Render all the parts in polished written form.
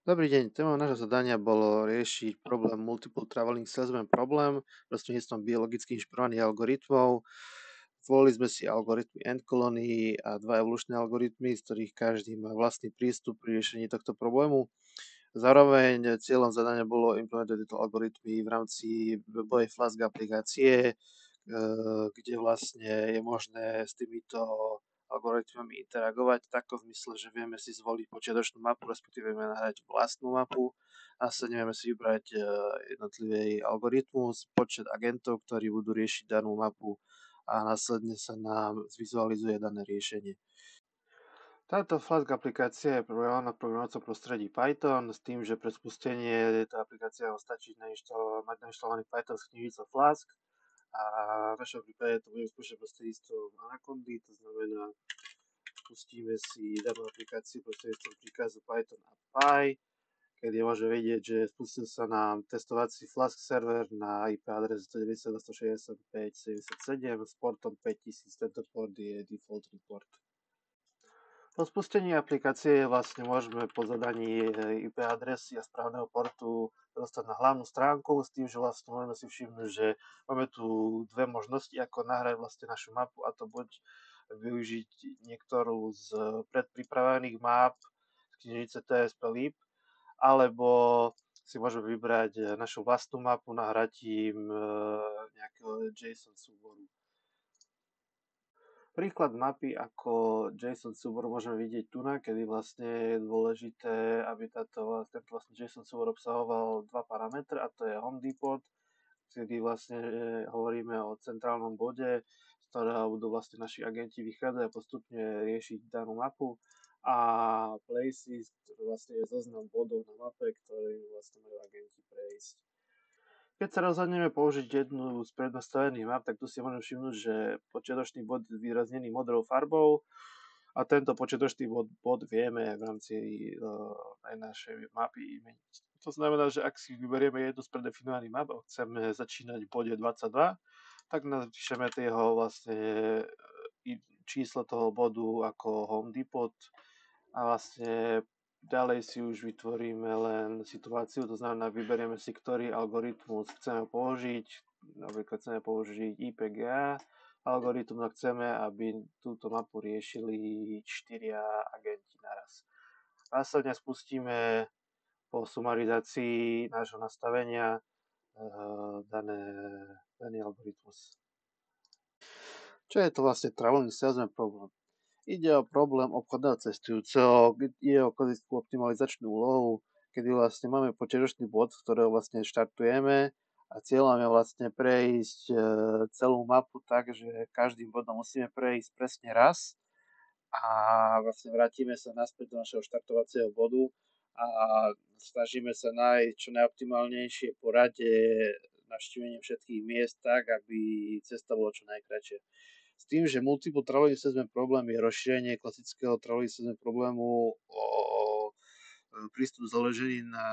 Dobrý deň, témou nášho zadania bolo riešiť problém Multiple Traveling Salesman problém prostredníctvom biologicky inšpirovaných algoritmov. Zvolili sme si algoritmy Ant Colony a dva evolučné algoritmy, z ktorých každý má vlastný prístup pri riešení tohto problému. Zároveň cieľom zadania bolo implementovať tieto algoritmy v rámci webovej Flask aplikácie, kde vlastne je možné s týmito algoritmami interagovať takto v zmysle, že vieme si zvoliť počiatočnú mapu, respektíve vieme nahrať vlastnú mapu. Následne vieme si vybrať jednotlivý algoritmus, počet agentov, ktorí budú riešiť danú mapu a následne sa nám zvizualizuje dané riešenie. Táto Flask aplikácia je programovaná v programovacom prostredí Python s tým, že pre spustenie tejto aplikácie stačí mať nainštalovaný Python s knižnicou Flask a v našom prípade to budeme spúšťať prostredníctvom Anacondy, to znamená, pustíme si danú aplikáciu prostredníctvom príkazu Python apply, kedy môže vidieť, že spustil sa nám testovací Flask server na IP adresu 192.168.77 s portom 5000. Tento port je default port. Po spustení aplikácie vlastne môžeme po zadaní IP adresy a správneho portu dostať na hlavnú stránku s tým, že vlastne môžeme si všimnúť, že máme tu dve možnosti, ako nahrať vlastne našu mapu, a to buď využiť niektorú z predpripravených map z knižnice TSP Lib, alebo si môžeme vybrať našu vlastnú mapu nahratím nejakého JSON súboru. Príklad mapy ako JSON súbor môžeme vidieť tu, kedy vlastne je dôležité, aby tento vlastne JSON súbor obsahoval dva parametre, a to je home depot, kedy vlastne hovoríme o centrálnom bode, z ktorého budú vlastne naši agenti vychádzať a postupne riešiť danú mapu, a places, ktorý vlastne je zoznam bodov na mape, ktorý vlastne majú agenti prejsť. Keď sa rozhodneme použiť jednu z prednastavených map, tak tu si môžeme všimnúť, že počiatočný bod je zvýraznený modrou farbou a tento počiatočný bod vieme v rámci aj našej mapy meniť. To znamená, že ak si vyberieme jednu z predefinovaných map a chceme začínať v bode 22, tak napíšeme jeho vlastne číslo toho bodu ako home depot a vlastne ďalej si už vytvoríme len situáciu, to znamená, vyberieme si, ktorý algoritmus chceme použiť. Napríklad chceme použiť IPGA algoritmus a chceme, aby túto mapu riešili 4 agenti naraz. Následne spustíme po sumarizácii nášho nastavenia daný algoritmus. Čo je to vlastne Traveling Salesman problém? Ide o problém obchodného cestujúceho, ide o klasickú optimalizačnú úlohu, kedy vlastne máme počiatočný bod, z ktorého vlastne štartujeme a cieľom je vlastne prejsť celú mapu tak, že každým bodom musíme prejsť presne raz a vlastne vrátime sa naspäť do našeho štartovacieho bodu a snažíme sa nájsť čo najoptimálnejšie poradie navštívenie všetkých miest tak, aby cesta bola čo najkratšia. S tým, že Multiple Traveling Salesman problém je rozšírenie klasického Traveling Salesman problému o prístup založený na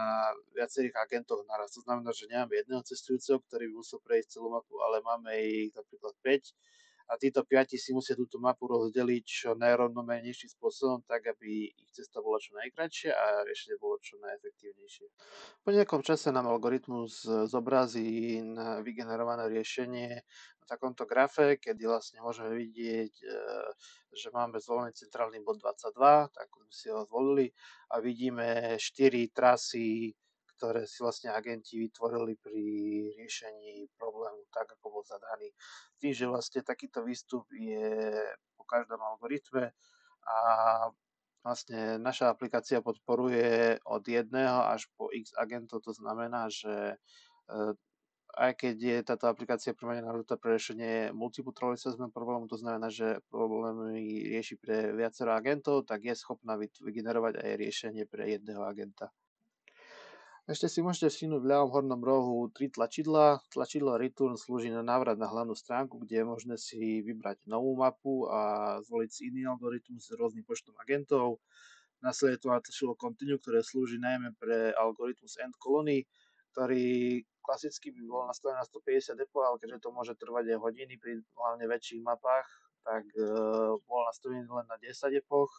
viacerých agentoch naraz. To znamená, že nemáme jedného cestujúceho, ktorý by musel prejsť celú mapu, ale máme ich napríklad 5 a títo 5 si musia túto mapu rozdeliť čo najrovnomernejším spôsobom, tak aby ich cesta bola čo najkratšia a riešenie bolo čo najefektívnejšie. Po nejakom čase nám algoritmus zobrazí na vygenerované riešenie na takomto grafe, kedy vlastne môžeme vidieť, že máme zvolený centrálny bod 22, tak sme si ho zvolili a vidíme 4 trasy, ktoré si vlastne agenti vytvorili pri riešení problému tak, ako bol zadaný. Tým, že vlastne takýto výstup je po každom algoritme a vlastne naša aplikácia podporuje od 1 až po x agentov, to znamená, že aj keď je táto aplikácia primárne navrhnutá pre riešenie multiple traveling salesman problému, to znamená, že problémy rieši pre viacero agentov, tak je schopná vygenerovať aj riešenie pre jedného agenta. Ešte si môžete všimnúť v ľavom hornom rohu 3 tlačidlá. Tlačidlo Return slúži na návrat na hlavnú stránku, kde je možné si vybrať novú mapu a zvoliť si iný algoritmus s rôznym počtom agentov. Následne tu tlačidlo Continue, ktoré slúži najmä pre algoritmus Ant Colony, ktorý klasicky by bol nastavený na 150 epov, ale keďže to môže trvať aj hodiny pri hlavne väčších mapách, tak bol nastavený len na 10 epoch,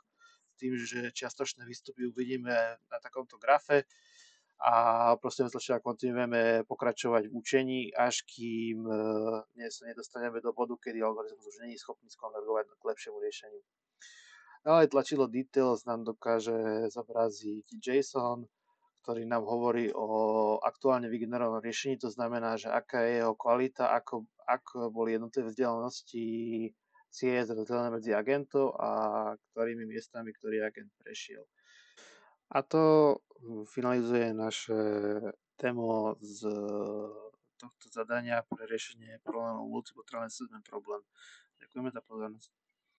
s tým, že čiastočné výstupy uvidíme na takomto grafe a proste a kontinuujeme pokračovať v učení, až kým sa nedostaneme do bodu, kedy algoritmus už nie je schopný skonvergovať k lepšiemu riešeniu. Ďalej tlačidlo Details nám dokáže zobraziť JSON, ktorý nám hovorí o aktuálne vygenerovanom riešení, to znamená, že aká je jeho kvalita, ako boli jednotlivé vzdialenosti ciest rozdelené medzi agentov a ktorými miestami ktorý agent prešiel. A to finalizuje naše demo z tohto zadania pre riešenie problémov Multiple Travel Assessment Problem. Ďakujeme za pozornosť.